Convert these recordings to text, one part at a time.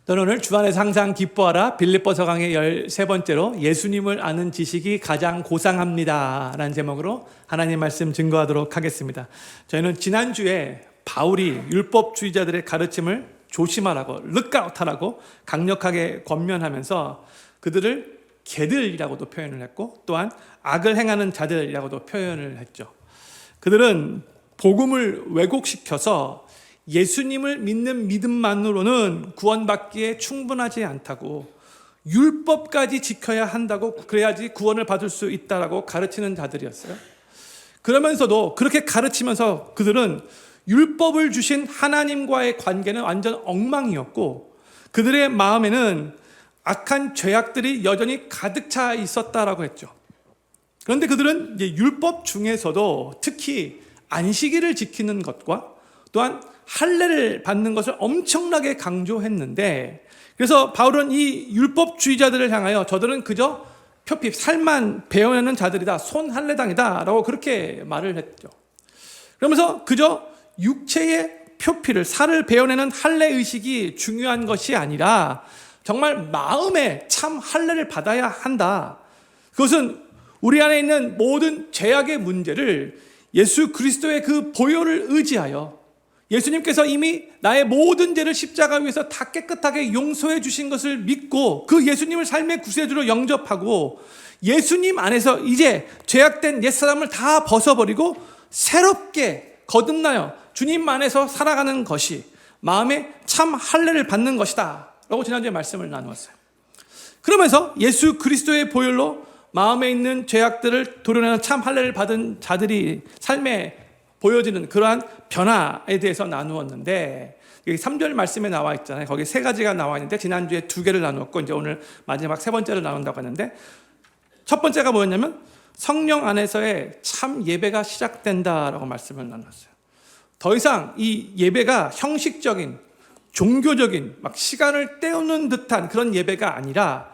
저는 오늘 주안에서 항상 기뻐하라 빌립보서 강의 13번째로 예수님을 아는 지식이 가장 고상합니다 라는 제목으로 하나님 말씀 증거하도록 하겠습니다. 저희는 지난주에 바울이 율법주의자들의 가르침을 조심하라고 룩아웃하라고 강력하게 권면하면서 그들을 개들이라고도 표현을 했고 또한 악을 행하는 자들이라고도 표현을 했죠. 그들은 복음을 왜곡시켜서 예수님을 믿는 믿음만으로는 구원받기에 충분하지 않다고 율법까지 지켜야 한다고 그래야지 구원을 받을 수 있다라고 가르치는 자들이었어요. 그러면서도 그렇게 가르치면서 그들은 율법을 주신 하나님과의 관계는 완전 엉망이었고 그들의 마음에는 악한 죄악들이 여전히 가득 차 있었다라고 했죠. 그런데 그들은 이제 율법 중에서도 특히 안식일을 지키는 것과 또한 할례를 받는 것을 엄청나게 강조했는데 그래서 바울은 이 율법주의자들을 향하여 저들은 그저 표피 살만 배워내는 자들이다, 손할례당이다 라고 그렇게 말을 했죠. 그러면서 그저 육체의 표피를 살을 배워내는 할례의식이 중요한 것이 아니라 정말 마음에 참 할례를 받아야 한다. 그것은 우리 안에 있는 모든 죄악의 문제를 예수 그리스도의 그 보혈을 의지하여 예수님께서 이미 나의 모든 죄를 십자가 위에서 다 깨끗하게 용서해 주신 것을 믿고 그 예수님을 삶의 구세주로 영접하고 예수님 안에서 이제 죄악된 옛사람을 다 벗어버리고 새롭게 거듭나요 주님 안에서 살아가는 것이 마음에 참 할례를 받는 것이다 라고 지난주에 말씀을 나누었어요. 그러면서 예수 그리스도의 보혈로 마음에 있는 죄악들을 도려내는 참 할례를 받은 자들이 삶에 보여지는 그러한 변화에 대해서 나누었는데 여기 3절 말씀에 나와 있잖아요. 거기 세 가지가 나와 있는데 지난주에 2개를 나누었고 이제 오늘 마지막 세 번째를 나눈다고 했는데 첫 번째가 뭐였냐면 성령 안에서의 참 예배가 시작된다라고 말씀을 나눴어요. 더 이상 이 예배가 형식적인 종교적인 막 시간을 때우는 듯한 그런 예배가 아니라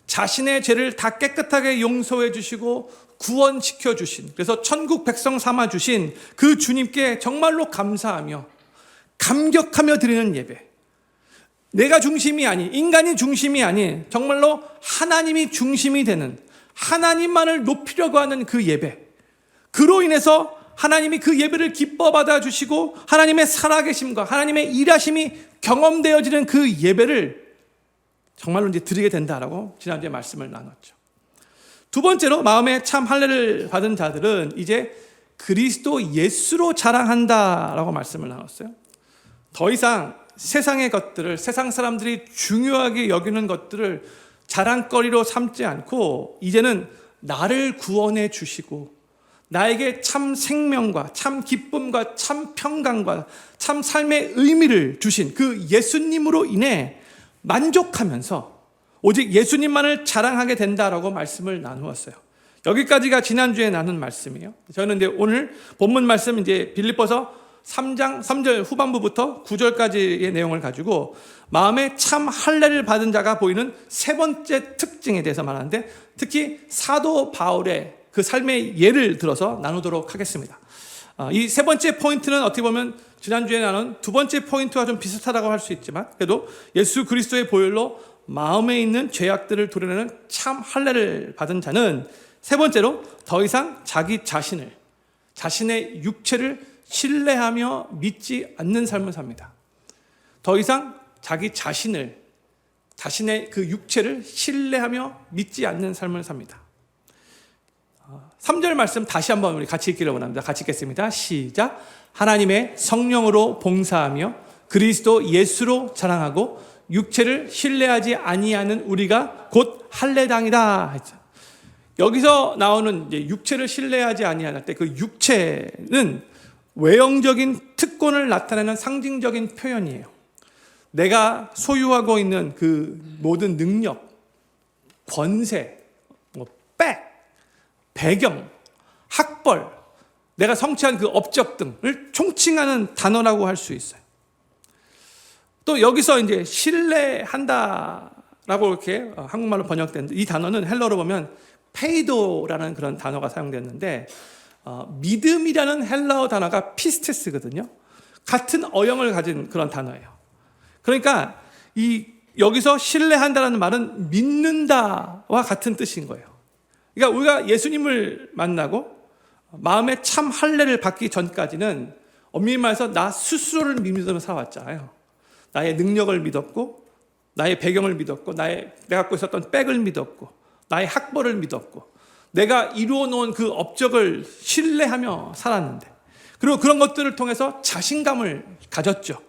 자신의 죄를 다 깨끗하게 용서해 주시고 구원시켜 주신 그래서 천국 백성 삼아 주신 그 주님께 정말로 감사하며 감격하며 드리는 예배. 내가 중심이 아닌 인간이 중심이 아닌 정말로 하나님이 중심이 되는 하나님만을 높이려고 하는 그 예배. 그로 인해서 하나님이 그 예배를 기뻐 받아 주시고 하나님의 살아계심과 하나님의 일하심이 경험되어지는 그 예배를 정말로 이제 드리게 된다라고 지난주에 말씀을 나눴죠. 두 번째로 마음에 참 할례를 받은 자들은 이제 그리스도 예수로 자랑한다라고 말씀을 나눴어요. 더 이상 세상의 것들을 세상 사람들이 중요하게 여기는 것들을 자랑거리로 삼지 않고 이제는 나를 구원해 주시고 나에게 참 생명과 참 기쁨과 참 평강과 참 삶의 의미를 주신 그 예수님으로 인해 만족하면서 오직 예수님만을 자랑하게 된다라고 말씀을 나누었어요. 여기까지가 지난주에 나눈 말씀이에요. 저는 이제 오늘 본문 말씀 이제 빌립보서 3장 3절 후반부부터 9절까지의 내용을 가지고 마음에 참 할례를 받은 자가 보이는 세 번째 특징에 대해서 말하는데 특히 사도 바울의 그 삶의 예를 들어서 나누도록 하겠습니다. 이 세 번째 포인트는 어떻게 보면 지난주에 나눈 두 번째 포인트와 좀 비슷하다고 할 수 있지만 그래도 예수 그리스도의 보혈로 마음에 있는 죄악들을 도려내는 참 할례를 받은 자는 세 번째로 더 이상 자기 자신을 자신의 육체를 신뢰하며 믿지 않는 삶을 삽니다. 더 이상 자기 자신을 자신의 그 육체를 신뢰하며 믿지 않는 삶을 삽니다. 3절 말씀 다시 한번 우리 같이 읽기를 원합니다. 같이 읽겠습니다. 시작. 하나님의 성령으로 봉사하며 그리스도 예수로 자랑하고 육체를 신뢰하지 아니하는 우리가 곧 할례당이다 했죠. 여기서 나오는 이제 육체를 신뢰하지 아니할 때 그 육체는 외형적인 특권을 나타내는 상징적인 표현이에요. 내가 소유하고 있는 그 모든 능력, 권세, 배경, 학벌, 내가 성취한 그 업적 등을 총칭하는 단어라고 할 수 있어요. 또 여기서 이제 신뢰한다라고 이렇게 한국말로 번역된 이 단어는 헬러로 보면 페이도라는 그런 단어가 사용됐는데 믿음이라는 헬라어 단어가 피스테스거든요. 같은 어형을 가진 그런 단어예요. 그러니까 이 여기서 신뢰한다는 말은 믿는다와 같은 뜻인 거예요. 그러니까 우리가 예수님을 만나고 마음에 참 할례를 받기 전까지는 엄밀히 말해서 나 스스로를 믿으며 살아왔잖아요. 나의 능력을 믿었고, 나의 배경을 믿었고, 내가 갖고 있었던 백을 믿었고, 나의 학벌을 믿었고, 내가 이루어 놓은 그 업적을 신뢰하며 살았는데, 그리고 그런 것들을 통해서 자신감을 가졌죠.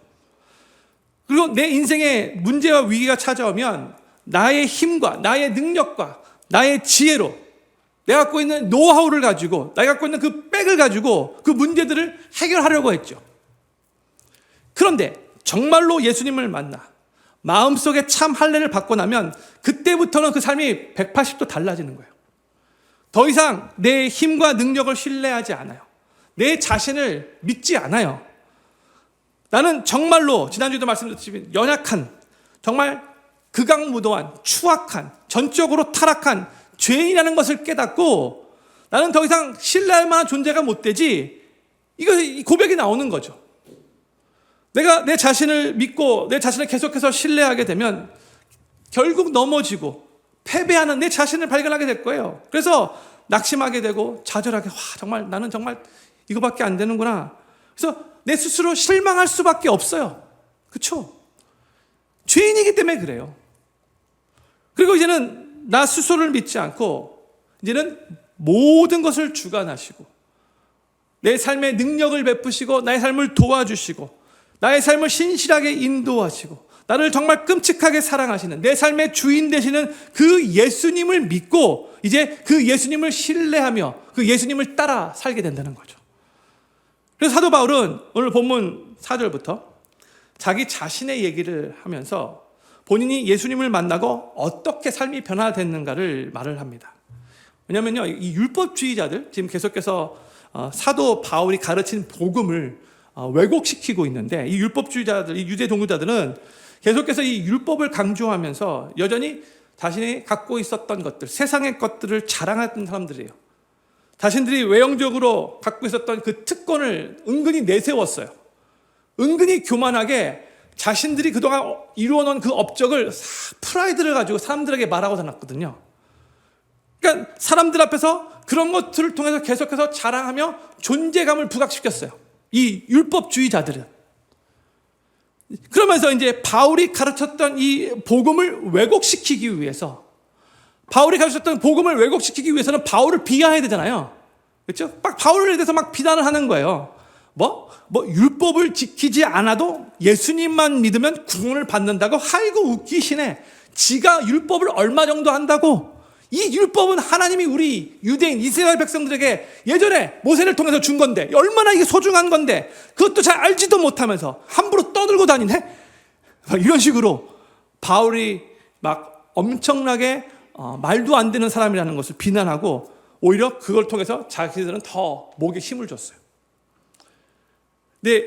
그리고 내 인생에 문제와 위기가 찾아오면 나의 힘과 나의 능력과 나의 지혜로 내가 갖고 있는 노하우를 가지고, 내가 갖고 있는 그 백을 가지고 그 문제들을 해결하려고 했죠. 그런데 정말로 예수님을 만나 마음속에 참 할례를 받고 나면 그때부터는 그 삶이 180도 달라지는 거예요. 더 이상 내 힘과 능력을 신뢰하지 않아요. 내 자신을 믿지 않아요. 나는 정말로 지난주에도 말씀드렸지만 연약한, 정말 극악무도한, 추악한, 전적으로 타락한 죄인이라는 것을 깨닫고 나는 더 이상 신뢰할 만한 존재가 못 되지, 이거 고백이 나오는 거죠. 내가 내 자신을 믿고 내 자신을 계속해서 신뢰하게 되면 결국 넘어지고 패배하는 내 자신을 발견하게 될 거예요. 그래서 낙심하게 되고 좌절하게, 정말 나는 정말 이거밖에 안 되는구나. 그래서 내 스스로 실망할 수밖에 없어요. 그렇죠? 죄인이기 때문에 그래요. 그리고 이제는 나 스스로를 믿지 않고 이제는 모든 것을 주관하시고 내 삶의 능력을 베푸시고 나의 삶을 도와주시고 나의 삶을 신실하게 인도하시고 나를 정말 끔찍하게 사랑하시는 내 삶의 주인 되시는 그 예수님을 믿고 이제 그 예수님을 신뢰하며 그 예수님을 따라 살게 된다는 거죠. 그래서 사도 바울은 오늘 본문 4절부터 자기 자신의 얘기를 하면서 본인이 예수님을 만나고 어떻게 삶이 변화됐는가를 말을 합니다. 왜냐하면요, 이 율법주의자들, 지금 계속해서 사도 바울이 가르친 복음을 왜곡시키고 있는데, 이 율법주의자들, 이 유대 동료자들은 계속해서 이 율법을 강조하면서 여전히 자신이 갖고 있었던 것들, 세상의 것들을 자랑했던 사람들이에요. 자신들이 외형적으로 갖고 있었던 그 특권을 은근히 내세웠어요. 은근히 교만하게 자신들이 그동안 이루어놓은 그 업적을 프라이드를 가지고 사람들에게 말하고 다녔거든요. 그러니까 사람들 앞에서 그런 것들을 통해서 계속해서 자랑하며 존재감을 부각시켰어요. 이 율법주의자들은. 그러면서 이제 바울이 가르쳤던 이 복음을 왜곡시키기 위해서, 바울이 가르쳤던 복음을 왜곡시키기 위해서는 바울을 비하해야 되잖아요. 그렇죠? 막 바울에 대해서 막 비난을 하는 거예요. 율법을 지키지 않아도 예수님만 믿으면 구원을 받는다고? 아이고 웃기시네. 지가 율법을 얼마 정도 한다고? 이 율법은 하나님이 우리 유대인 이스라엘 백성들에게 예전에 모세를 통해서 준 건데 얼마나 이게 소중한 건데 그것도 잘 알지도 못하면서 함부로 떠들고 다니네? 막 이런 식으로 바울이 막 엄청나게 말도 안 되는 사람이라는 것을 비난하고 오히려 그걸 통해서 자기들은 더 목에 힘을 줬어요. 근데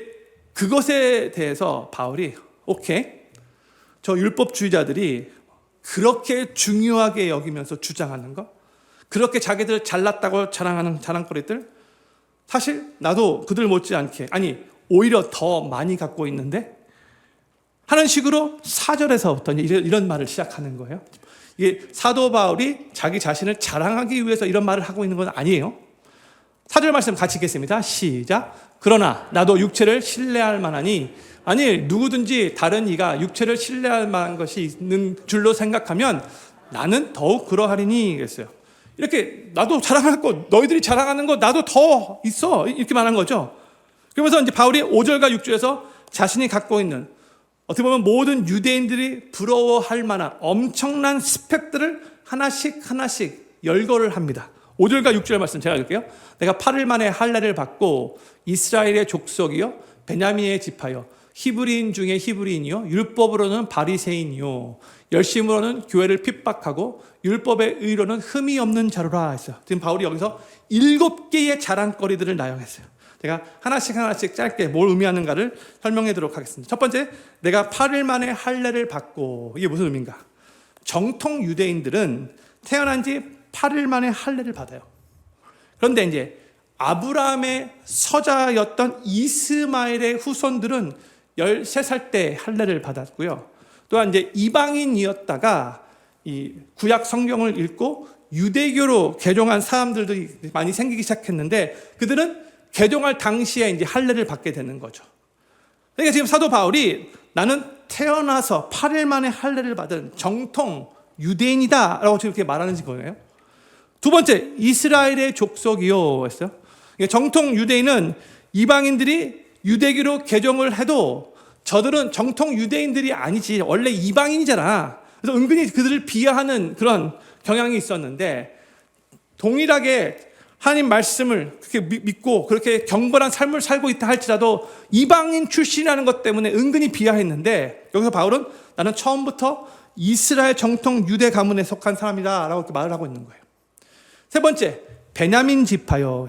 그것에 대해서 바울이 오케이, 저 율법주의자들이 그렇게 중요하게 여기면서 주장하는 것, 그렇게 자기들 잘났다고 자랑하는 자랑거리들, 사실 나도 그들 못지않게, 아니 오히려 더 많이 갖고 있는데 하는 식으로 4절에서부터 이런 말을 시작하는 거예요. 이게 사도 바울이 자기 자신을 자랑하기 위해서 이런 말을 하고 있는 건 아니에요. 4절 말씀 같이 읽겠습니다. 시작. 그러나 나도 육체를 신뢰할 만하니, 아니 누구든지 다른 이가 육체를 신뢰할 만한 것이 있는 줄로 생각하면 나는 더욱 그러하리니 그랬어요. 이렇게 나도 자랑할 거, 너희들이 자랑하는 거 나도 더 있어, 이렇게 말한 거죠. 그러면서 이제 바울이 5절과 6절에서 자신이 갖고 있는, 어떻게 보면 모든 유대인들이 부러워할 만한 엄청난 스펙들을 하나씩 열거를 합니다. 5절과 6절 말씀 제가 읽을게요. 내가 8일 만에 할례를 받고 이스라엘의 족속이요 베냐민의 지파요 히브리인 중에 히브리인이요 율법으로는 바리새인이요 열심으로는 교회를 핍박하고 율법의 의로는 흠이 없는 자로라 했어요. 지금 바울이 여기서 7개의 자랑거리들을 나열했어요. 제가 하나씩 짧게 뭘 의미하는가를 설명해 드리도록 하겠습니다. 첫 번째, 내가 8일 만에 할례를 받고, 이게 무슨 의미인가? 정통 유대인들은 태어난 지 8일 만에 할례를 받아요. 그런데 이제 아브라함의 서자였던 이스마엘의 후손들은 13살 때 할례를 받았고요. 또한 이제 이방인이었다가 이 구약 성경을 읽고 유대교로 개종한 사람들도 많이 생기기 시작했는데 그들은 개종할 당시에 이제 할례를 받게 되는 거죠. 그러니까 지금 사도 바울이 나는 태어나서 8일 만에 할례를 받은 정통 유대인이다라고 지금 이렇게 말하는 거예요. 두 번째, 이스라엘의 족속이요 했어요. 정통 유대인은 이방인들이 유대교로 개종을 해도 저들은 정통 유대인들이 아니지 원래 이방인이잖아. 그래서 은근히 그들을 비하하는 그런 경향이 있었는데 동일하게 하나님 말씀을 그렇게 믿고 그렇게 경건한 삶을 살고 있다 할지라도 이방인 출신이라는 것 때문에 은근히 비하했는데 여기서 바울은 나는 처음부터 이스라엘 정통 유대 가문에 속한 사람이다 라고 이렇게 말을 하고 있는 거예요. 세 번째, 베냐민 지파요.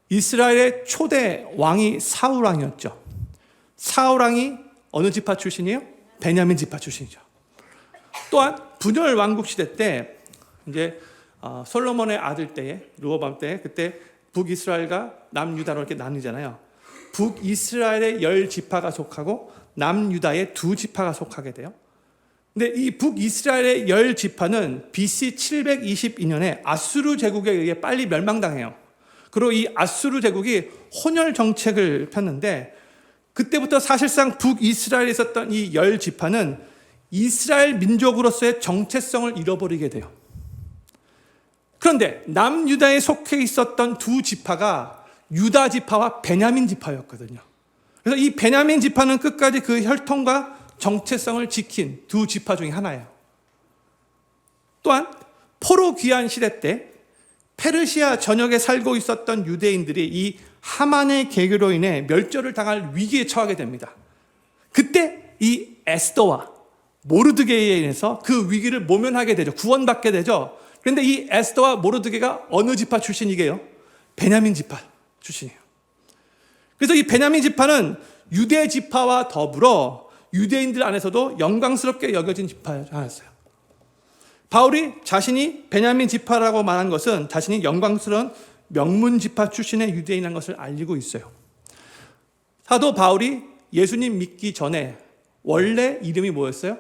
이스라엘의 초대 왕이 사울 왕이었죠. 사울 왕이 어느 지파 출신이에요? 베냐민 지파 출신이죠. 또한 분열 왕국 시대 때 이제 솔로몬의 아들 때에 르호보암 때 그때 북이스라엘과 남유다로 이렇게 나뉘잖아요. 북이스라엘의 10지파가 속하고 남유다의 2지파가 속하게 돼요. 근데 이 북이스라엘의 10지파는 BC 722년에 아수르 제국에 의해 빨리 멸망당해요. 그리고 이 아수르 제국이 혼혈 정책을 폈는데 그때부터 사실상 북이스라엘에 있었던 이 10지파는 이스라엘 민족으로서의 정체성을 잃어버리게 돼요. 그런데 남유다에 속해 있었던 2지파가 유다 지파와 베냐민 지파였거든요. 그래서 이 베냐민 지파는 끝까지 그 혈통과 정체성을 지킨 2지파 중에 하나예요. 또한 포로 귀환 시대 때 페르시아 전역에 살고 있었던 유대인들이 이 하만의 계교로 인해 멸절을 당할 위기에 처하게 됩니다. 그때 이 에스더와 모르드게에 인해서 그 위기를 모면하게 되죠. 구원받게 되죠. 그런데 이 에스더와 모르드게가 어느 지파 출신이게요? 베냐민 지파 출신이에요. 그래서 이 베냐민 지파는 유대 지파와 더불어 유대인들 안에서도 영광스럽게 여겨진 지파였어요. 바울이 자신이 베냐민 지파라고 말한 것은 자신이 영광스러운 명문 지파 출신의 유대인이라는 것을 알리고 있어요. 사도 바울이 예수님 믿기 전에 원래 이름이 뭐였어요?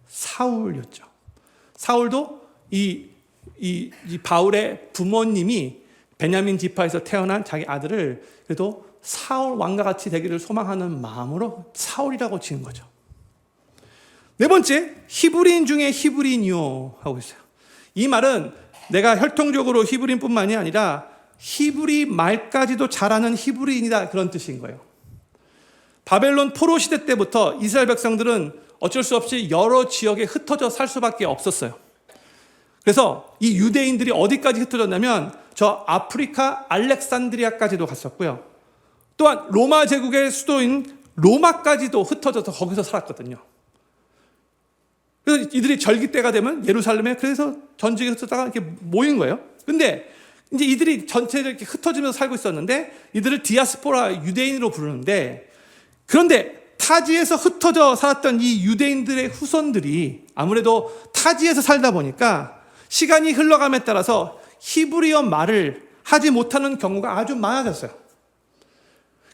사울이었죠. 사울도 이 바울의 부모님이 베냐민 지파에서 태어난 자기 아들을 그래도 사울 왕과 같이 되기를 소망하는 마음으로 사울이라고 지은 거죠. 네 번째, 히브리인 중에 히브리인이요 하고 있어요. 이 말은 내가 혈통적으로 히브리인뿐만이 아니라 히브리 말까지도 잘하는 히브리인이다 그런 뜻인 거예요. 바벨론 포로 시대 때부터 이스라엘 백성들은 어쩔 수 없이 여러 지역에 흩어져 살 수밖에 없었어요. 그래서 이 유대인들이 어디까지 흩어졌냐면 저 아프리카 알렉산드리아까지도 갔었고요. 또한 로마 제국의 수도인 로마까지도 흩어져서 거기서 살았거든요. 그래서 이들이 절기 때가 되면 예루살렘에 그래서 전직에 흩어다가 이렇게 모인 거예요. 근데 이제 이들이 전체적으로 이렇게 흩어지면서 살고 있었는데 이들을 디아스포라 유대인으로 부르는데 그런데 타지에서 흩어져 살았던 이 유대인들의 후손들이 아무래도 타지에서 살다 보니까 시간이 흘러감에 따라서 히브리어 말을 하지 못하는 경우가 아주 많아졌어요.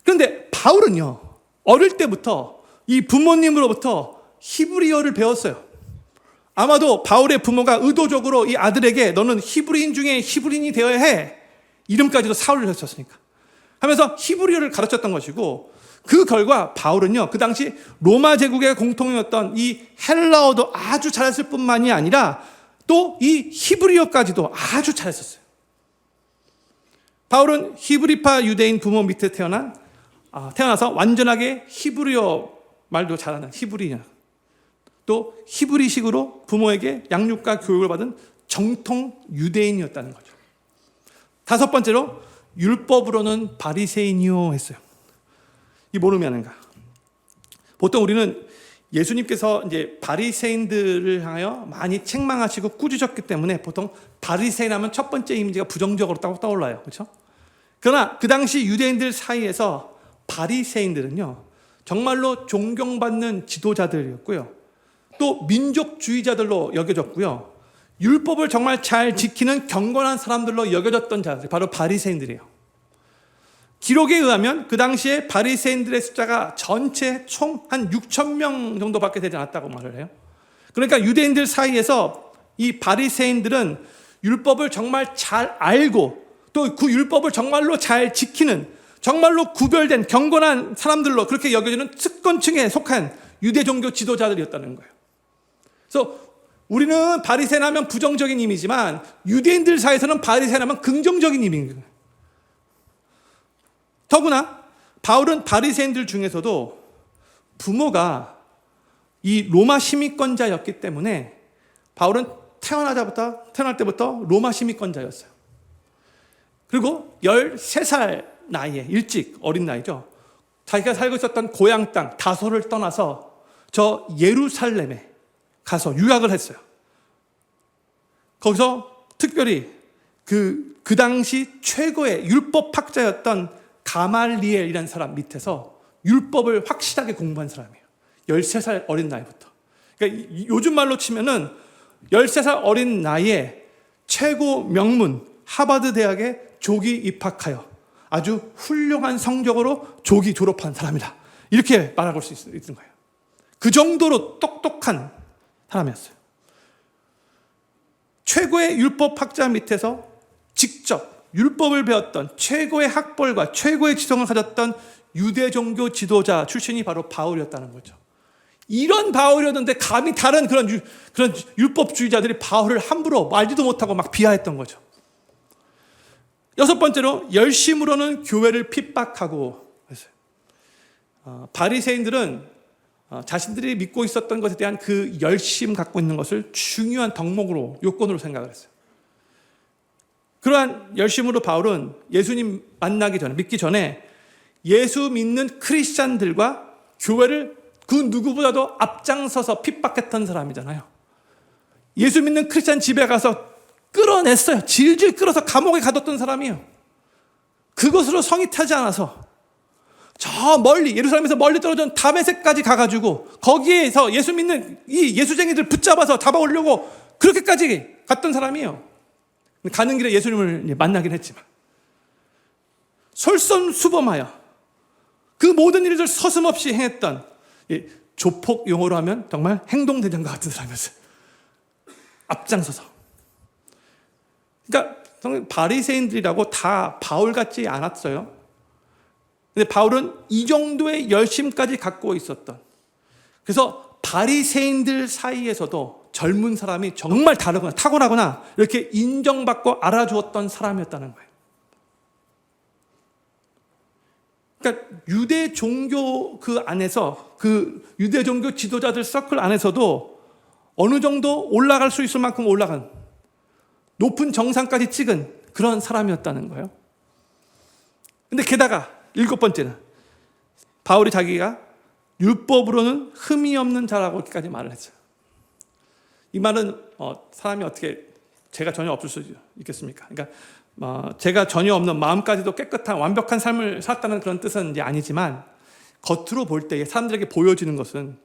그런데 바울은요, 어릴 때부터 이 부모님으로부터 히브리어를 배웠어요. 아마도 바울의 부모가 의도적으로 이 아들에게 너는 히브리인 중에 히브리인이 되어야 해. 이름까지도 사울을 했었으니까. 하면서 히브리어를 가르쳤던 것이고 그 결과 바울은요, 그 당시 로마 제국의 공통이었던 이 헬라어도 아주 잘했을 뿐만이 아니라 또 이 히브리어까지도 아주 잘했었어요. 바울은 히브리파 유대인 부모 밑에 태어나서 완전하게 히브리어 말도 잘하는 히브리인, 또 히브리식으로 부모에게 양육과 교육을 받은 정통 유대인이었다는 거죠. 다섯 번째로 율법으로는 바리새인이요 했어요. 이 모르면은가? 보통 우리는 예수님께서 이제 바리새인들을 향하여 많이 책망하시고 꾸짖었기 때문에 보통 바리새인 하면 첫 번째 이미지가 부정적으로 떠올라요. 그렇죠? 그러나 그 당시 유대인들 사이에서 바리새인들은요, 정말로 존경받는 지도자들이었고요. 또 민족주의자들로 여겨졌고요. 율법을 정말 잘 지키는 경건한 사람들로 여겨졌던 자들, 바로 바리새인들이에요. 기록에 의하면 그 당시에 바리새인들의 숫자가 전체 총 한 6천 명 정도밖에 되지 않았다고 말을 해요. 그러니까 유대인들 사이에서 이 바리새인들은 율법을 정말 잘 알고 또 그 율법을 정말로 잘 지키는 정말로 구별된 경건한 사람들로 그렇게 여겨지는 특권층에 속한 유대 종교 지도자들이었다는 거예요. 그래서 우리는 바리새인 하면 부정적인 이미지만 유대인들 사이에서는 바리새인 하면 긍정적인 이미지인 거예요. 더구나 바울은 바리새인들 중에서도 부모가 이 로마 시민권자였기 때문에 바울은 태어날 때부터 로마 시민권자였어요. 그리고 13살 나이에 일찍 어린 나이죠. 자기가 살고 있었던 고향 땅 다소를 떠나서 저 예루살렘에 가서 유학을 했어요. 거기서 특별히 그 당시 최고의 율법학자였던 가말리엘이라는 사람 밑에서 율법을 확실하게 공부한 사람이에요. 13살 어린 나이부터. 그러니까 요즘 말로 치면은 13살 어린 나이에 최고 명문 하버드 대학에 조기 입학하여 아주 훌륭한 성적으로 조기 졸업한 사람이다. 이렇게 말할 수 있는 거예요. 그 정도로 똑똑한 사람이었어요. 최고의 율법학자 밑에서 직접 율법을 배웠던 최고의 학벌과 최고의 지성을 가졌던 유대 종교 지도자 출신이 바로 바울이었다는 거죠. 이런 바울이었는데 감히 다른 그런 율법주의자들이 바울을 함부로 말지도 못하고 막 비하했던 거죠. 여섯 번째로 열심으로는 교회를 핍박하고 그랬어요. 바리새인들은 자신들이 믿고 있었던 것에 대한 그 열심 갖고 있는 것을 중요한 덕목으로 요건으로 생각을 했어요. 그러한 열심으로 바울은 예수님 만나기 전에 믿기 전에 예수 믿는 크리스찬들과 교회를 그 누구보다도 앞장서서 핍박했던 사람이잖아요. 예수 믿는 크리스찬 집에 가서 끌어냈어요. 질질 끌어서 감옥에 가뒀던 사람이에요. 그것으로 성이 타지 않아서 저 멀리 예루살렘에서 멀리 떨어진 다메섹까지 가가지고 거기에서 예수 믿는 이 예수쟁이들 붙잡아서 잡아오려고 그렇게까지 갔던 사람이에요. 가는 길에 예수님을 만나긴 했지만 솔선수범하여 그 모든 일을 서슴없이 행했던 조폭 용어로 하면 정말 행동대장과 같은 사람이었어요. 앞장서서. 그러니까 바리새인들이라고 다 바울 같지 않았어요. 근데 바울은 이 정도의 열심까지 갖고 있었던, 그래서 바리새인들 사이에서도 젊은 사람이 정말 다르구나, 탁월하구나 이렇게 인정받고 알아주었던 사람이었다는 거예요. 그러니까 유대 종교 그 안에서 그 유대 종교 지도자들 서클 안에서도 어느 정도 올라갈 수 있을 만큼 올라간 높은 정상까지 찍은 그런 사람이었다는 거예요. 근데 게다가 일곱 번째는 바울이 자기가 율법으로는 흠이 없는 자라고 이렇게까지 말을 했어요. 이 말은 사람이 어떻게 죄가 전혀 없을 수 있겠습니까? 그러니까 죄가 전혀 없는 마음까지도 깨끗한 완벽한 삶을 살았다는 그런 뜻은 이제 아니지만 겉으로 볼 때 사람들에게 보여지는 것은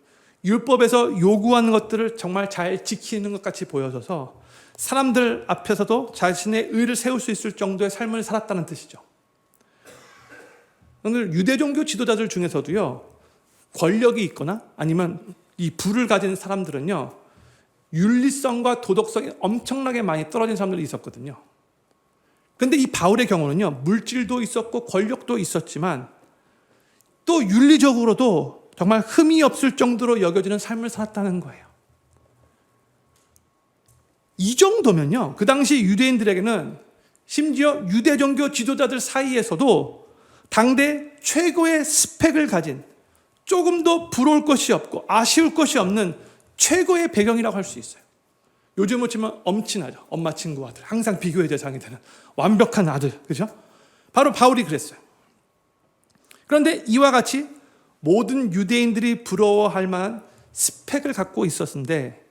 율법에서 요구하는 것들을 정말 잘 지키는 것 같이 보여져서 사람들 앞에서도 자신의 의를 세울 수 있을 정도의 삶을 살았다는 뜻이죠. 오늘 유대 종교 지도자들 중에서도요, 권력이 있거나 아니면 이 부를 가진 사람들은요, 윤리성과 도덕성이 엄청나게 많이 떨어진 사람들이 있었거든요. 그런데 이 바울의 경우는요, 물질도 있었고 권력도 있었지만 또 윤리적으로도 정말 흠이 없을 정도로 여겨지는 삶을 살았다는 거예요. 이 정도면요, 그 당시 유대인들에게는 심지어 유대 종교 지도자들 사이에서도 당대 최고의 스펙을 가진, 조금도 부러울 것이 없고 아쉬울 것이 없는 최고의 배경이라고 할 수 있어요. 요즘으로 치면 엄친아죠. 엄마 친구 아들. 항상 비교의 대상이 되는 완벽한 아들. 그죠? 바로 바울이 그랬어요. 그런데 이와 같이 모든 유대인들이 부러워할 만한 스펙을 갖고 있었는데,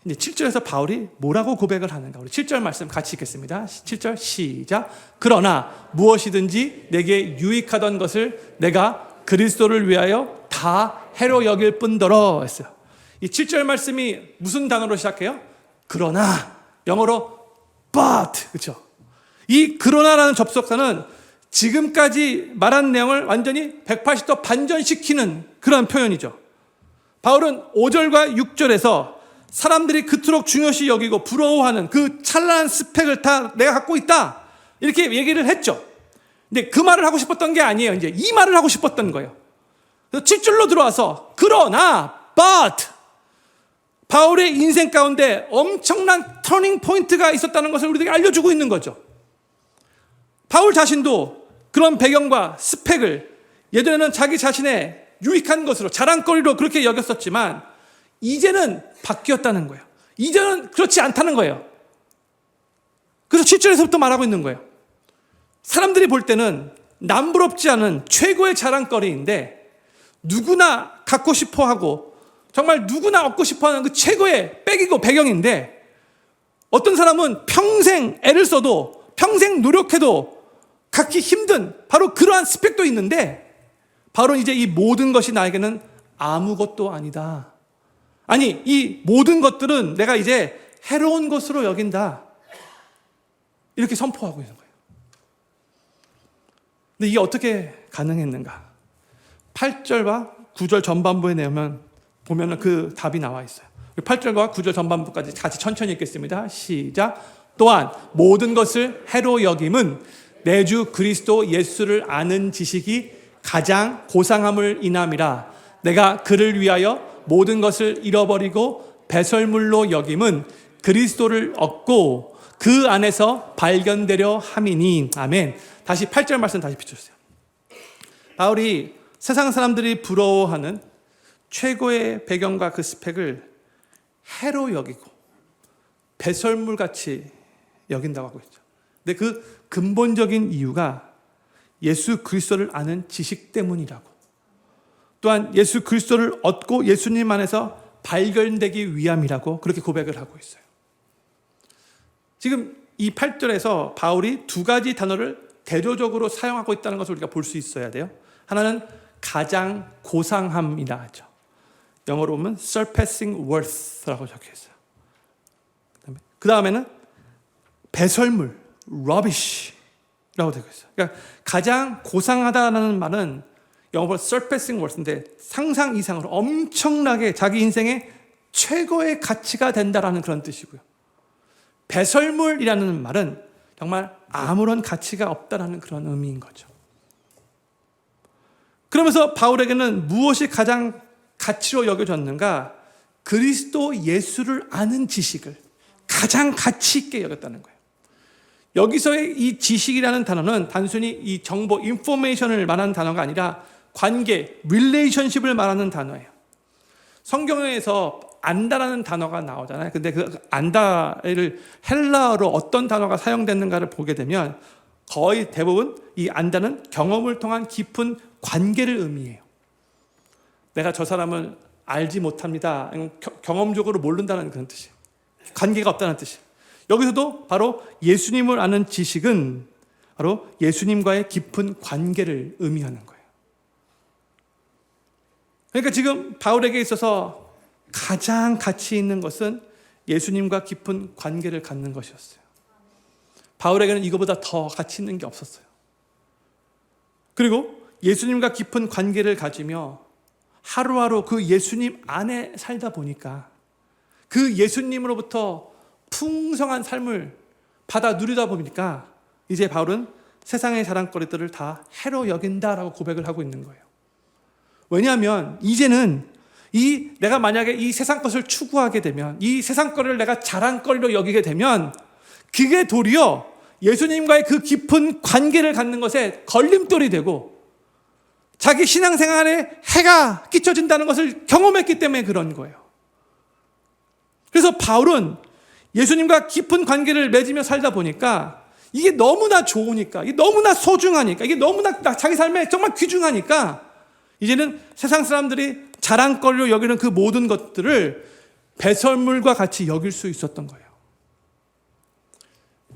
이제 7절에서 바울이 뭐라고 고백을 하는가? 우리 7절 말씀 같이 읽겠습니다. 7절 시작. 그러나 무엇이든지 내게 유익하던 것을 내가 그리스도를 위하여 다 해로 여길 뿐더러 했어요. 이 7절 말씀이 무슨 단어로 시작해요? 그러나, 영어로 but, 그렇죠? 이 그러나라는 접속사는 지금까지 말한 내용을 완전히 180도 반전시키는 그런 표현이죠. 바울은 5절과 6절에서 사람들이 그토록 중요시 여기고 부러워하는 그 찬란한 스펙을 다 내가 갖고 있다, 이렇게 얘기를 했죠. 근데 그 말을 하고 싶었던 게 아니에요. 이제 이 말을 하고 싶었던 거예요. 그래서 7절로 들어와서 그러나 but 바울의 인생 가운데 엄청난 터닝 포인트가 있었다는 것을 우리에게 알려주고 있는 거죠. 바울 자신도 그런 배경과 스펙을 예전에는 자기 자신의 유익한 것으로 자랑거리로 그렇게 여겼었지만 이제는 바뀌었다는 거예요. 이제는 그렇지 않다는 거예요. 그래서 7절에서부터 말하고 있는 거예요. 사람들이 볼 때는 남부럽지 않은 최고의 자랑거리인데 누구나 갖고 싶어하고 정말 누구나 얻고 싶어하는 그 최고의 백이고 배경인데 어떤 사람은 평생 애를 써도 평생 노력해도 갖기 힘든 바로 그러한 스펙도 있는데 바로 이제 이 모든 것이 나에게는 아무것도 아니다. 아니, 이 모든 것들은 내가 이제 해로운 것으로 여긴다. 이렇게 선포하고 있는 거예요. 근데 이게 어떻게 가능했는가? 8절과 9절 전반부에 보면 그 답이 나와 있어요. 8절과 9절 전반부까지 같이 천천히 읽겠습니다. 시작. 또한 모든 것을 해로 여김은 내 주 그리스도 예수를 아는 지식이 가장 고상함을 인함이라. 내가 그를 위하여 모든 것을 잃어버리고 배설물로 여김은 그리스도를 얻고 그 안에서 발견되려 함이니. 아멘. 다시 8절 말씀 다시 비춰주세요. 바울이 세상 사람들이 부러워하는 최고의 배경과 그 스펙을 해로 여기고 배설물같이 여긴다고 하고 있죠. 근데 그 근본적인 이유가 예수 그리스도를 아는 지식 때문이라고, 또한 예수 그리스도를 얻고 예수님 안에서 발견되기 위함이라고 그렇게 고백을 하고 있어요. 지금 이 8절에서 바울이 두 가지 단어를 대조적으로 사용하고 있다는 것을 우리가 볼 수 있어야 돼요. 하나는 가장 고상함이라 하죠. 영어로 보면 surpassing worth라고 적혀 있어요. 그 다음에는 배설물, rubbish라고 되어 있어요. 그러니까 가장 고상하다는 말은 영어로 surpassing worth인데 상상 이상으로 엄청나게 자기 인생의 최고의 가치가 된다라는 그런 뜻이고요. 배설물이라는 말은 정말 아무런 가치가 없다라는 그런 의미인 거죠. 그러면서 바울에게는 무엇이 가장 가치로 여겨졌는가? 그리스도 예수를 아는 지식을 가장 가치 있게 여겼다는 거예요. 여기서의 이 지식이라는 단어는 단순히 이 정보, 인포메이션을 말하는 단어가 아니라 관계, 릴레이션십을 말하는 단어예요. 성경에서 안다라는 단어가 나오잖아요. 근데 그 안다를 헬라어로 어떤 단어가 사용됐는가를 보게 되면 거의 대부분 이 안다는 경험을 통한 깊은 관계를 의미해요. 내가 저 사람을 알지 못합니다. 경험적으로 모른다는 그런 뜻이에요. 관계가 없다는 뜻이에요. 여기서도 바로 예수님을 아는 지식은 바로 예수님과의 깊은 관계를 의미하는 거예요. 그러니까 지금 바울에게 있어서 가장 가치 있는 것은 예수님과 깊은 관계를 갖는 것이었어요. 바울에게는 이거보다 더 가치 있는 게 없었어요. 그리고 예수님과 깊은 관계를 가지며 하루하루 그 예수님 안에 살다 보니까 그 예수님으로부터 풍성한 삶을 받아 누리다 보니까 이제 바울은 세상의 자랑거리들을 다 해로 여긴다라고 고백을 하고 있는 거예요. 왜냐하면 이제는 내가 만약에 이 세상 것을 추구하게 되면, 이 세상 거리를 내가 자랑거리로 여기게 되면 그게 도리어 예수님과의 그 깊은 관계를 갖는 것에 걸림돌이 되고 자기 신앙생활에 해가 끼쳐진다는 것을 경험했기 때문에 그런 거예요. 그래서 바울은 예수님과 깊은 관계를 맺으며 살다 보니까 이게 너무나 좋으니까, 이게 너무나 소중하니까, 이게 너무나 자기 삶에 정말 귀중하니까 이제는 세상 사람들이 자랑거리로 여기는 그 모든 것들을 배설물과 같이 여길 수 있었던 거예요.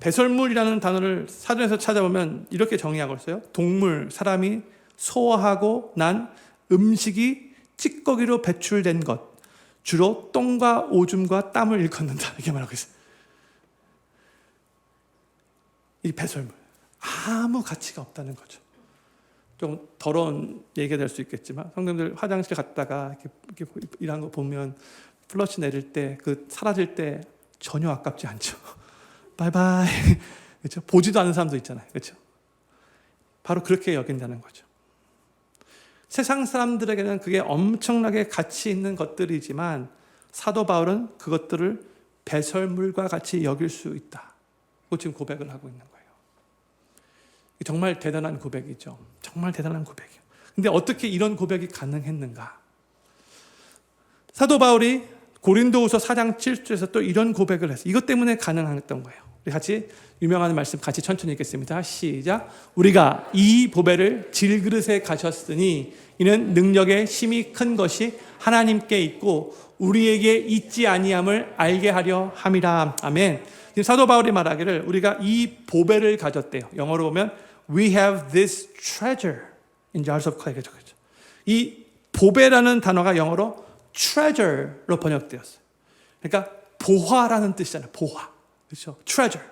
배설물이라는 단어를 사전에서 찾아보면 이렇게 정의하고 있어요. 동물, 사람이 소화하고 난 음식이 찌꺼기로 배출된 것, 주로 똥과 오줌과 땀을 일컫는다, 이렇게 말하고 있어요. 이 배설물. 아무 가치가 없다는 거죠. 좀 더러운 얘기가 될 수 있겠지만 성도님들 화장실 갔다가 이렇게 이런 거 보면 플러시 내릴 때 그 사라질 때 전혀 아깝지 않죠. 바이바이. 그렇죠? 보지도 않는 사람도 있잖아요. 그렇죠? 바로 그렇게 여긴다는 거죠. 세상 사람들에게는 그게 엄청나게 가치 있는 것들이지만 사도 바울은 그것들을 배설물과 같이 여길 수 있다. 지금 고백을 하고 있는 거예요. 정말 대단한 고백이죠. 정말 대단한 고백이에요. 근데 어떻게 이런 고백이 가능했는가? 사도 바울이 고린도후서 4장 7절에서 또 이런 고백을 했어요. 이것 때문에 가능했던 거예요. 우리 같이 유명한 말씀 같이 천천히 읽겠습니다. 시작. 우리가 이 보배를 질그릇에 가셨으니 이는 능력의 힘이 큰 것이 하나님께 있고 우리에게 있지 아니함을 알게 하려 함이라. 아멘. 지금 사도 바울이 말하기를 우리가 이 보배를 가졌대요. 영어로 보면 We have this treasure in jars of clay. 그렇죠? 이 보배라는 단어가 영어로 treasure로 번역되었어요. 그러니까 보화라는 뜻이잖아요. 보화. 그렇죠? treasure.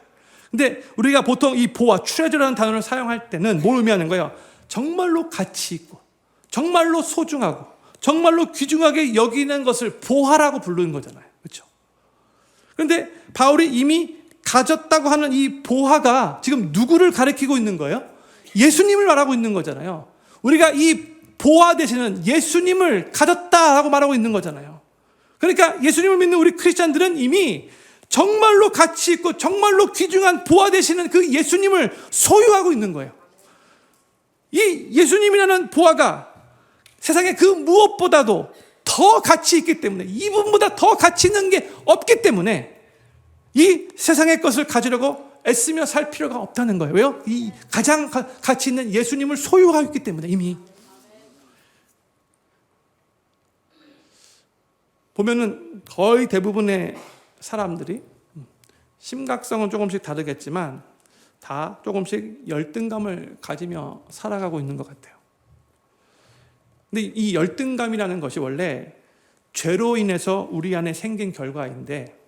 근데 우리가 보통 이 보화, treasure라는 단어를 사용할 때는 뭘 의미하는 거예요? 정말로 가치 있고, 정말로 소중하고, 정말로 귀중하게 여기는 것을 보화라고 부르는 거잖아요. 그렇죠? 그런데 바울이 이미 가졌다고 하는 이 보화가 지금 누구를 가리키고 있는 거예요? 예수님을 말하고 있는 거잖아요. 우리가 이 보화 되시는 예수님을 가졌다라고 말하고 있는 거잖아요. 그러니까 예수님을 믿는 우리 크리스찬들은 이미 정말로 가치 있고 정말로 귀중한 보화 되시는 그 예수님을 소유하고 있는 거예요. 이 예수님이라는 보화가 세상에 그 무엇보다도 더 가치 있기 때문에 이분보다 더 가치 있는 게 없기 때문에 이 세상의 것을 가지려고 애쓰며 살 필요가 없다는 거예요. 왜요? 이 가장 가치 있는 예수님을 소유하고 있기 때문에 이미. 보면은 거의 대부분의 사람들이 심각성은 조금씩 다르겠지만 다 조금씩 열등감을 가지며 살아가고 있는 것 같아요. 근데 이 열등감이라는 것이 원래 죄로 인해서 우리 안에 생긴 결과인데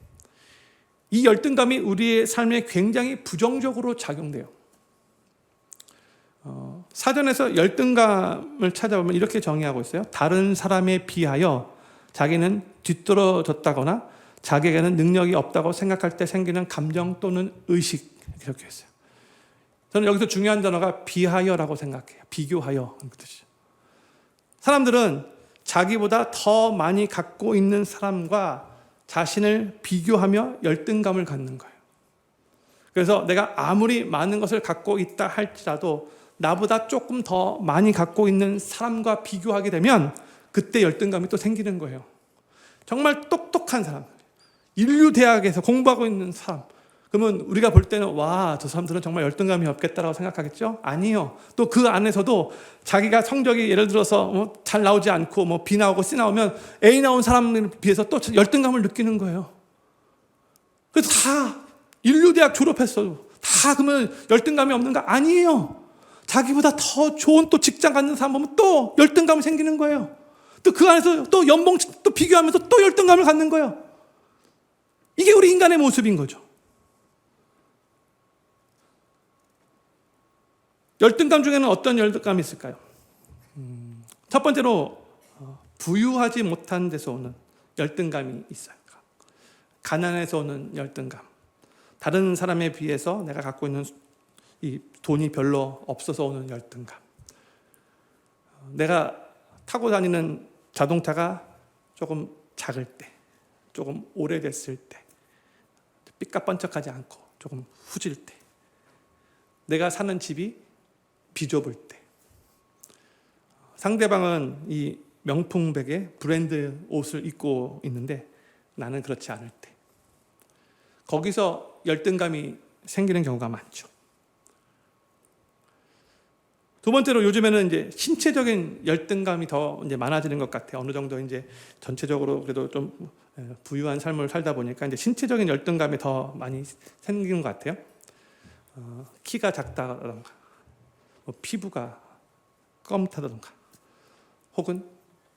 이 열등감이 우리의 삶에 굉장히 부정적으로 작용돼요. 사전에서 열등감을 찾아보면 이렇게 정의하고 있어요. 다른 사람에 비하여 자기는 뒤떨어졌다거나 자기에게는 능력이 없다고 생각할 때 생기는 감정 또는 의식, 이렇게 했어요. 저는 여기서 중요한 단어가 비하여라고 생각해요. 비교하여 그 뜻이죠. 사람들은 자기보다 더 많이 갖고 있는 사람과 자신을 비교하며 열등감을 갖는 거예요. 그래서 내가 아무리 많은 것을 갖고 있다 할지라도 나보다 조금 더 많이 갖고 있는 사람과 비교하게 되면 그때 열등감이 또 생기는 거예요. 정말 똑똑한 사람, 인류 대학에서 공부하고 있는 사람, 그러면 우리가 볼 때는 와, 저 사람들은 정말 열등감이 없겠다라고 생각하겠죠? 아니요. 또 그 안에서도 자기가 성적이 예를 들어서 잘 나오지 않고 B 나오고 C 나오면 A 나온 사람에 비해서 또 열등감을 느끼는 거예요. 그래서 다 인류 대학 졸업했어도 다 그러면 열등감이 없는가? 아니에요. 자기보다 더 좋은 또 직장 갖는 사람 보면 또 열등감이 생기는 거예요. 또 그 안에서 또 연봉 또 비교하면서 또 열등감을 갖는 거예요. 이게 우리 인간의 모습인 거죠. 열등감 중에는 어떤 열등감이 있을까요? 첫 번째로 부유하지 못한 데서 오는 열등감이 있어요. 가난에서 오는 열등감. 다른 사람에 비해서 내가 갖고 있는 이 돈이 별로 없어서 오는 열등감. 내가 타고 다니는 자동차가 조금 작을 때, 조금 오래됐을 때, 삐까뻔쩍하지 않고 조금 후질 때, 내가 사는 집이 비좁을 때, 상대방은 이 명품백에 브랜드 옷을 입고 있는데 나는 그렇지 않을 때, 거기서 열등감이 생기는 경우가 많죠. 두 번째로 요즘에는 이제 신체적인 열등감이 더 이제 많아지는 것 같아요. 어느 정도 이제 전체적으로 그래도 좀 부유한 삶을 살다 보니까 이제 신체적인 열등감이 더 많이 생기는 것 같아요. 키가 작다던가, 피부가 검다던가, 혹은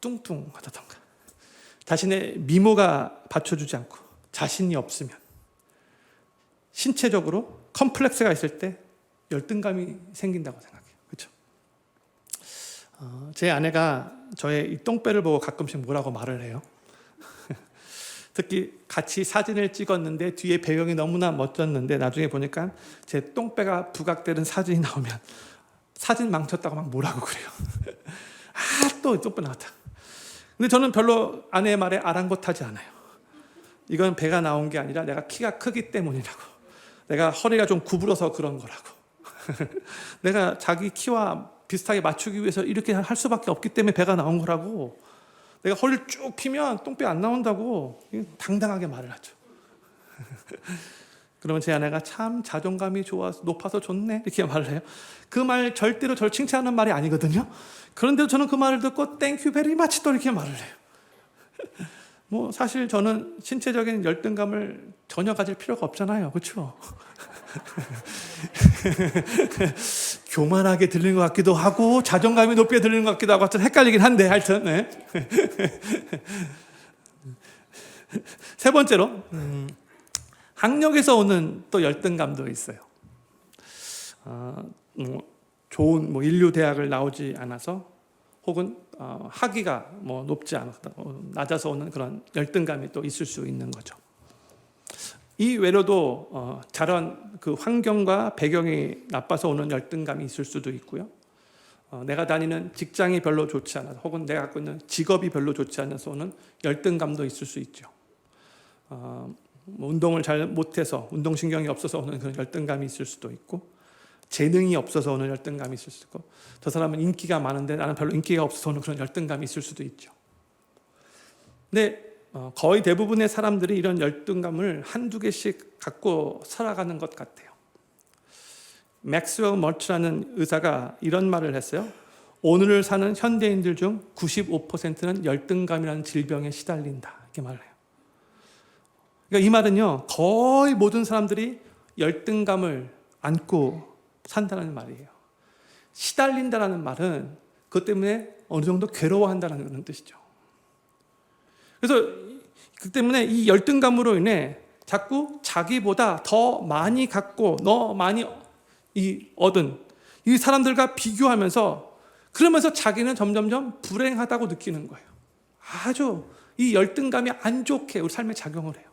뚱뚱하다던가, 자신의 미모가 받쳐주지 않고 자신이 없으면, 신체적으로 컴플렉스가 있을 때 열등감이 생긴다고 생각해요. 그렇죠? 제 아내가 저의 이 똥배를 보고 가끔씩 뭐라고 말을 해요. 특히 같이 사진을 찍었는데 뒤에 배경이 너무나 멋졌는데 나중에 보니까 제 똥배가 부각되는 사진이 나오면 사진 망쳤다고 막 뭐라고 그래요. 또 똥배 나왔다. 근데 저는 별로 아내의 말에 아랑곳하지 않아요. 이건 배가 나온 게 아니라 내가 키가 크기 때문이라고. 내가 허리가 좀 구부러서 그런 거라고. 내가 자기 키와 비슷하게 맞추기 위해서 이렇게 할 수밖에 없기 때문에 배가 나온 거라고. 내가 허리를 쭉 피면 똥배 안 나온다고 당당하게 말을 하죠. 그러면 제 아내가 참 자존감이 높아서 좋네 이렇게 말을 해요. 그 말 절대로 저를 칭찬하는 말이 아니거든요. 그런데도 저는 그 말을 듣고 땡큐 베리 마치 또 이렇게 말을 해요. 뭐 사실 저는 신체적인 열등감을 전혀 가질 필요가 없잖아요. 그렇죠? 교만하게 들리는 것 같기도 하고 자존감이 높게 들리는 것 같기도 하고 하여튼 헷갈리긴 한데 하여튼 네. 세 번째로 학력에서 오는 또 열등감도 있어요. 좋은 인류 대학을 나오지 않아서 혹은 학위가 높지 않아서 낮아서 오는 그런 열등감이 또 있을 수 있는 거죠. 이 외로도 자란 그 환경과 배경이 나빠서 오는 열등감이 있을 수도 있고요. 내가 다니는 직장이 별로 좋지 않아서 혹은 내가 갖고 있는 직업이 별로 좋지 않아서 오는 열등감도 있을 수 있죠. 운동을 잘 못해서 운동신경이 없어서 오는 그런 열등감이 있을 수도 있고 재능이 없어서 오는 열등감이 있을 수도 있고 저 사람은 인기가 많은데 나는 별로 인기가 없어서 오는 그런 열등감이 있을 수도 있죠. 근데 거의 대부분의 사람들이 이런 열등감을 한두 개씩 갖고 살아가는 것 같아요. 맥스웰 멀츠라는 의사가 이런 말을 했어요. 오늘을 사는 현대인들 중 95%는 열등감이라는 질병에 시달린다 이렇게 말을 해요. 그러니까 이 말은요 거의 모든 사람들이 열등감을 안고 산다는 말이에요. 시달린다라는 말은 그것 때문에 어느 정도 괴로워한다는 그런 뜻이죠. 그래서 그 때문에 이 열등감으로 인해 자꾸 자기보다 더 많이 갖고 더 많이 얻은 이 사람들과 비교하면서 그러면서 자기는 점점점 불행하다고 느끼는 거예요. 아주 이 열등감이 안 좋게 우리 삶에 작용을 해요.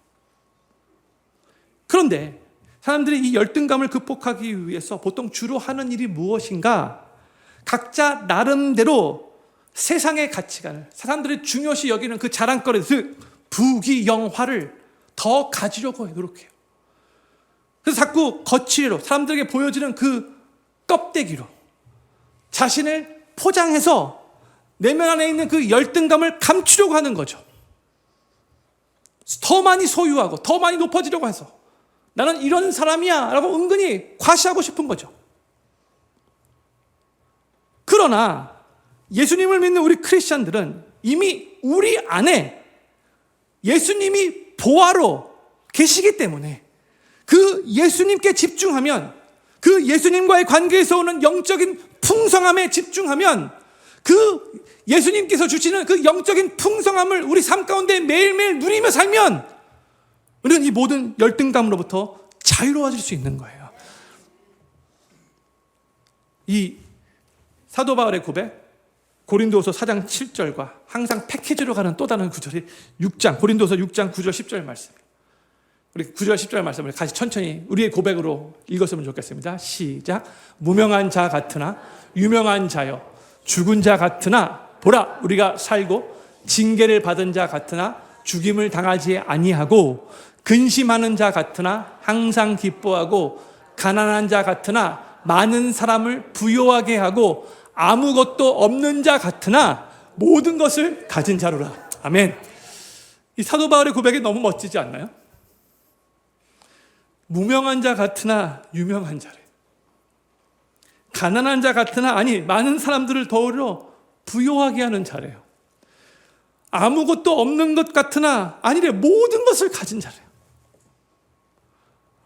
그런데 사람들이 이 열등감을 극복하기 위해서 보통 주로 하는 일이 무엇인가? 각자 나름대로 세상의 가치관을 사람들이 중요시 여기는 그 자랑거리, 그 부귀영화를 더 가지려고 노력해요. 그래서 자꾸 거칠로 사람들에게 보여지는 그 껍데기로 자신을 포장해서 내면 안에 있는 그 열등감을 감추려고 하는 거죠. 더 많이 소유하고 더 많이 높아지려고 해서 나는 이런 사람이야 라고 은근히 과시하고 싶은 거죠. 그러나 예수님을 믿는 우리 크리스찬들은 이미 우리 안에 예수님이 보화로 계시기 때문에 그 예수님께 집중하면 그 예수님과의 관계에서 오는 영적인 풍성함에 집중하면 그 예수님께서 주시는 그 영적인 풍성함을 우리 삶 가운데 매일매일 누리며 살면 우리는 이 모든 열등감으로부터 자유로워질 수 있는 거예요. 이 사도 바울의 고백 고린도후서 4장 7절과 항상 패키지로 가는 또 다른 구절이 고린도후서 6장 9절 10절 말씀이에요. 우리 9절 10절 말씀을 같이 천천히 우리의 고백으로 읽었으면 좋겠습니다. 시작. 무명한 자 같으나 유명한 자여 죽은 자 같으나 보라 우리가 살고 징계를 받은 자 같으나 죽임을 당하지 아니하고 근심하는 자 같으나 항상 기뻐하고 가난한 자 같으나 많은 사람을 부요하게 하고 아무것도 없는 자 같으나 모든 것을 가진 자로라. 아멘. 이 사도 바울의 고백이 너무 멋지지 않나요? 무명한 자 같으나 유명한 자래. 가난한 자 같으나 많은 사람들을 더불어 부요하게 하는 자래요. 아무것도 없는 것 같으나 모든 것을 가진 자래요.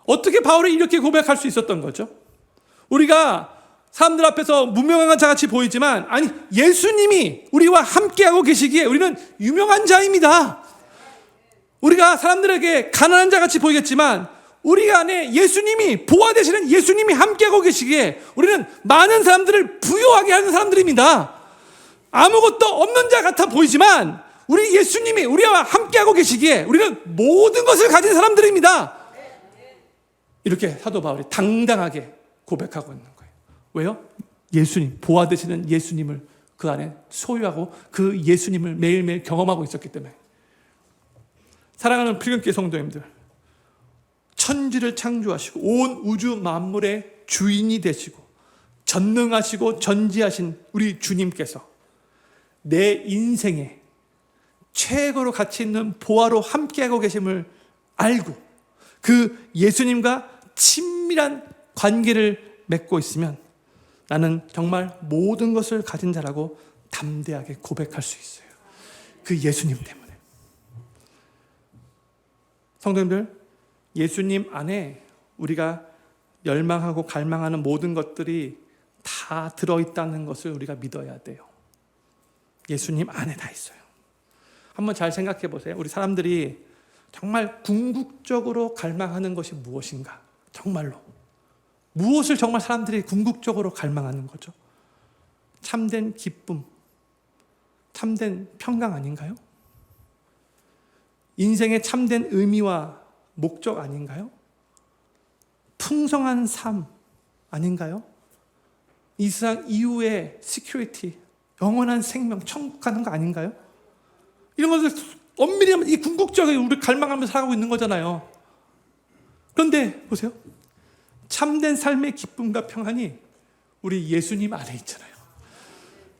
어떻게 바울이 이렇게 고백할 수 있었던 거죠? 우리가 사람들 앞에서 무명한 자같이 보이지만 예수님이 우리와 함께하고 계시기에 우리는 유명한 자입니다. 우리가 사람들에게 가난한 자같이 보이겠지만 우리 안에 예수님이, 보화 되시는 예수님이 함께하고 계시기에 우리는 많은 사람들을 부유하게 하는 사람들입니다. 아무것도 없는 자 같아 보이지만 우리 예수님이 우리와 함께하고 계시기에 우리는 모든 것을 가진 사람들입니다. 이렇게 사도 바울이 당당하게 고백하고 있는 거예요. 왜요? 예수님, 보화 되시는 예수님을 그 안에 소유하고 그 예수님을 매일매일 경험하고 있었기 때문에. 사랑하는 필경교회 성도님들, 천지를 창조하시고 온 우주 만물의 주인이 되시고 전능하시고 전지하신 우리 주님께서 내 인생에 최고로 가치 있는 보화로 함께하고 계심을 알고 그 예수님과 친밀한 관계를 맺고 있으면 나는 정말 모든 것을 가진 자라고 담대하게 고백할 수 있어요. 그 예수님 때문에. 성도님들, 예수님 안에 우리가 열망하고 갈망하는 모든 것들이 다 들어있다는 것을 우리가 믿어야 돼요. 예수님 안에 다 있어요. 한번 잘 생각해 보세요. 우리 사람들이 정말 궁극적으로 갈망하는 것이 무엇인가? 정말로. 무엇을 정말 사람들이 궁극적으로 갈망하는 거죠? 참된 기쁨, 참된 평강 아닌가요? 인생의 참된 의미와 목적 아닌가요? 풍성한 삶 아닌가요? 이 세상 이후의 시큐리티, 영원한 생명, 천국 가는 거 아닌가요? 이런 것을 엄밀히 하면 이 궁극적인 우리 갈망하면서 살아가고 있는 거잖아요. 그런데 보세요. 참된 삶의 기쁨과 평안이 우리 예수님 안에 있잖아요.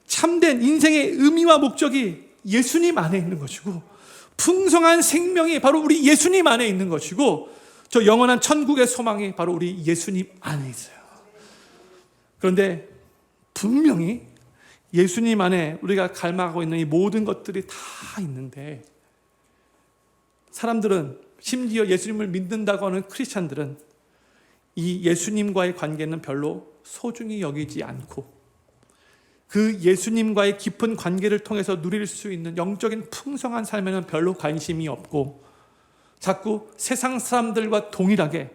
참된 인생의 의미와 목적이 예수님 안에 있는 것이고 풍성한 생명이 바로 우리 예수님 안에 있는 것이고 저 영원한 천국의 소망이 바로 우리 예수님 안에 있어요. 그런데 분명히 예수님 안에 우리가 갈망하고 있는 이 모든 것들이 다 있는데 사람들은 심지어 예수님을 믿는다고 하는 크리스찬들은 이 예수님과의 관계는 별로 소중히 여기지 않고 그 예수님과의 깊은 관계를 통해서 누릴 수 있는 영적인 풍성한 삶에는 별로 관심이 없고 자꾸 세상 사람들과 동일하게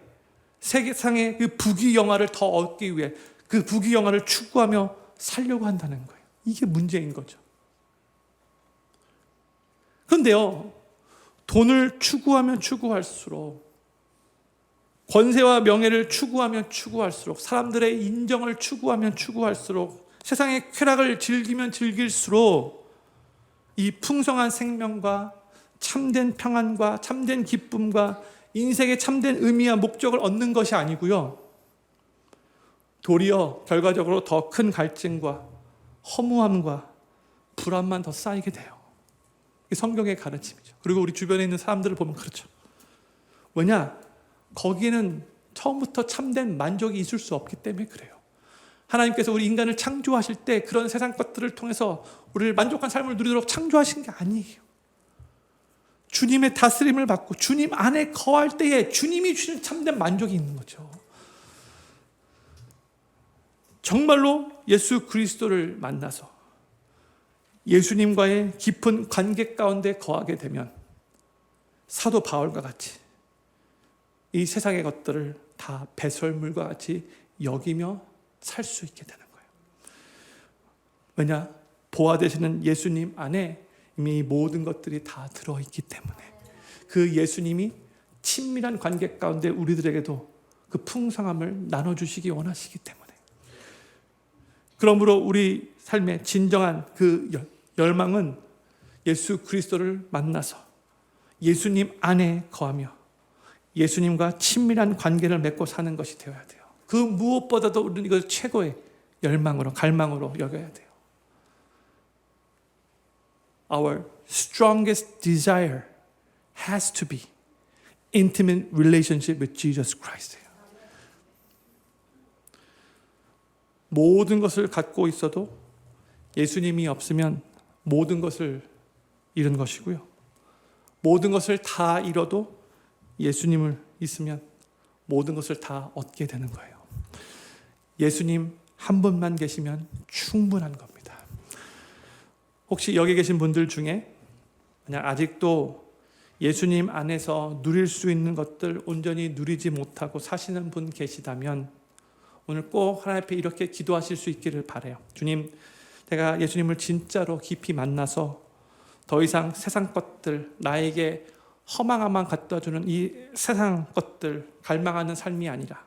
세상의 그 부귀영화를 더 얻기 위해 그 부귀영화를 추구하며 살려고 한다는 거예요. 이게 문제인 거죠. 그런데요, 돈을 추구하면 추구할수록 권세와 명예를 추구하면 추구할수록 사람들의 인정을 추구하면 추구할수록 세상의 쾌락을 즐기면 즐길수록 이 풍성한 생명과 참된 평안과 참된 기쁨과 인생의 참된 의미와 목적을 얻는 것이 아니고요. 도리어 결과적으로 더 큰 갈증과 허무함과 불안만 더 쌓이게 돼요. 이게 성경의 가르침이죠. 그리고 우리 주변에 있는 사람들을 보면 그렇죠. 왜냐? 거기에는 처음부터 참된 만족이 있을 수 없기 때문에 그래요. 하나님께서 우리 인간을 창조하실 때 그런 세상 것들을 통해서 우리를 만족한 삶을 누리도록 창조하신 게 아니에요. 주님의 다스림을 받고 주님 안에 거할 때에 주님이 주신 참된 만족이 있는 거죠. 정말로 예수 그리스도를 만나서 예수님과의 깊은 관계 가운데 거하게 되면 사도 바울과 같이 이 세상의 것들을 다 배설물과 같이 여기며 살 수 있게 되는 거예요. 왜냐? 보화 되시는 예수님 안에 이미 모든 것들이 다 들어있기 때문에 그 예수님이 친밀한 관계 가운데 우리들에게도 그 풍성함을 나눠주시기 원하시기 때문에 그러므로 우리 삶의 진정한 그 열망은 예수 그리스도를 만나서 예수님 안에 거하며 예수님과 친밀한 관계를 맺고 사는 것이 되어야 돼요. 그 무엇보다도 우리는 이걸 최고의 열망으로, 갈망으로 여겨야 돼요. Our strongest desire has to be intimate relationship with Jesus Christ. 모든 것을 갖고 있어도 예수님이 없으면 모든 것을 잃은 것이고요. 모든 것을 다 잃어도 예수님을 있으면 모든 것을 다 얻게 되는 거예요. 예수님 한 분만 계시면 충분한 겁니다. 혹시 여기 계신 분들 중에 만약 아직도 예수님 안에서 누릴 수 있는 것들 온전히 누리지 못하고 사시는 분 계시다면 오늘 꼭 하나님 앞에 이렇게 기도하실 수 있기를 바라요. 주님, 내가 예수님을 진짜로 깊이 만나서 더 이상 세상 것들, 나에게 허망함만 갖다 주는 이 세상 것들 갈망하는 삶이 아니라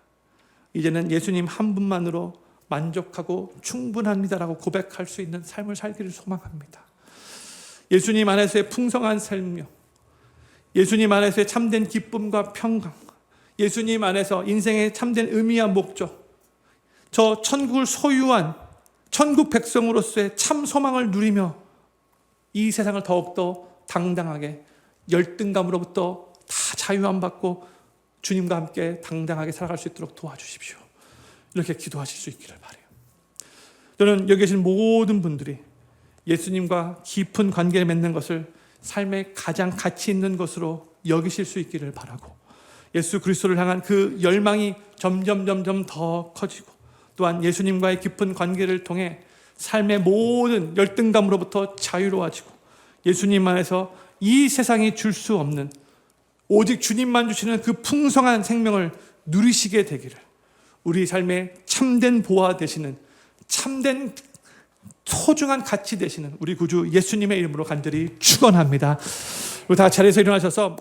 이제는 예수님 한 분만으로 만족하고 충분합니다라고 고백할 수 있는 삶을 살기를 소망합니다. 예수님 안에서의 풍성한 삶이요, 예수님 안에서의 참된 기쁨과 평강, 예수님 안에서 인생의 참된 의미와 목적, 저 천국을 소유한 천국 백성으로서의 참 소망을 누리며 이 세상을 더욱더 당당하게 열등감으로부터 다 자유함 받고 주님과 함께 당당하게 살아갈 수 있도록 도와주십시오. 이렇게 기도하실 수 있기를 바라요. 저는 여기 계신 모든 분들이 예수님과 깊은 관계를 맺는 것을 삶의 가장 가치 있는 것으로 여기실 수 있기를 바라고, 예수 그리스도를 향한 그 열망이 점점 더 커지고, 또한 예수님과의 깊은 관계를 통해 삶의 모든 열등감으로부터 자유로워지고 예수님 안에서 이 세상이 줄 수 없는 오직 주님만 주시는 그 풍성한 생명을 누리시게 되기를 우리 삶의 참된 보화 되시는, 참된 소중한 가치 되시는 우리 구주 예수님의 이름으로 간절히 축원합니다. 우리 다 자리에서 일어나셔서